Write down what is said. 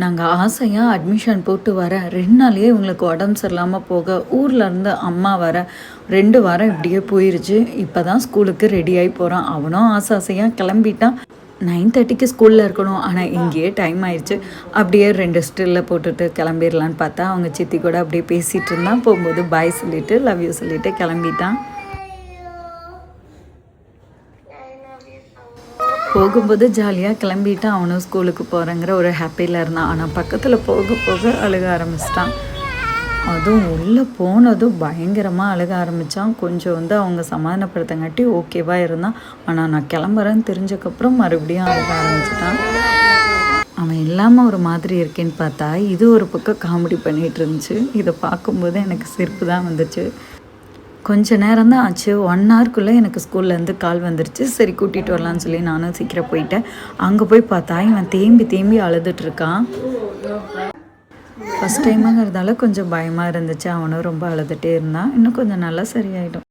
நாங்கள் ஆசையாக அட்மிஷன் போட்டு வர 2 நாள்லேயே இவங்களுக்கு உடம்பு சரியில்லாமல் போக ஊர்லேருந்து அம்மா வர 2 வாரம் இப்படியே போயிருச்சு. இப்போ தான் ஸ்கூலுக்கு ரெடியாகி போகிறான். அவனும் ஆசையாக கிளம்பிட்டான். 9:30க்கு ஸ்கூலில் இருக்கணும். ஆனால் இங்கேயே டைம் ஆயிடுச்சு. அப்படியே 2 ஸ்டில்ல போட்டுட்டு கிளம்பிடலான்னு பார்த்தா அவங்க சித்தி கூட அப்படியே பேசிகிட்டு இருந்தான். போகும்போது பாய் சொல்லிவிட்டு லவ் யூ சொல்லிவிட்டு கிளம்பிட்டான். போகும்போது ஜாலியாக கிளம்பிட்டு அவனும் ஸ்கூலுக்கு போகிறேங்கிற ஒரு ஹாப்பியில் இருந்தான். ஆனால் பக்கத்தில் போக போக அழுக ஆரம்பிச்சிட்டான். அதுவும் உள்ளே போனதும் பயங்கரமாக அழுக ஆரம்பித்தான். கொஞ்சம் அவங்க சமாதானப்படுத்தங்காட்டி ஓகேவாக இருந்தான். ஆனால் நான் கிளம்புறேன்னு தெரிஞ்சக்கப்புறம் மறுபடியும் அழுக ஆரம்பிச்சிட்டான். அவன் இல்லாமல் ஒரு மாதிரி இருக்கேன்னு பார்த்தா இது ஒரு பக்கம் காமெடி பண்ணிகிட்டு இருந்துச்சு. இதை பார்க்கும்போது எனக்கு சிரிப்பு தான் வந்துச்சு. கொஞ்ச நேரம் தான் ஆச்சு. 1 ஹவருக்குள்ளே எனக்கு ஸ்கூல்லேருந்து கால் வந்துருச்சு. சரி கூட்டிகிட்டு வரலான்னு சொல்லி நானும் சீக்கிரம் போயிட்டேன். அங்கே போய் பார்த்தா இவன் தேம்பி அழுதுட்ருக்கான். ஃபஸ்ட் டைமுங்கிறதால கொஞ்சம் பயமாக இருந்துச்சு. அவனும் ரொம்ப அழுதுகிட்டே இருந்தான். இன்னும் கொஞ்சம் நல்லா சரியாயிடும்.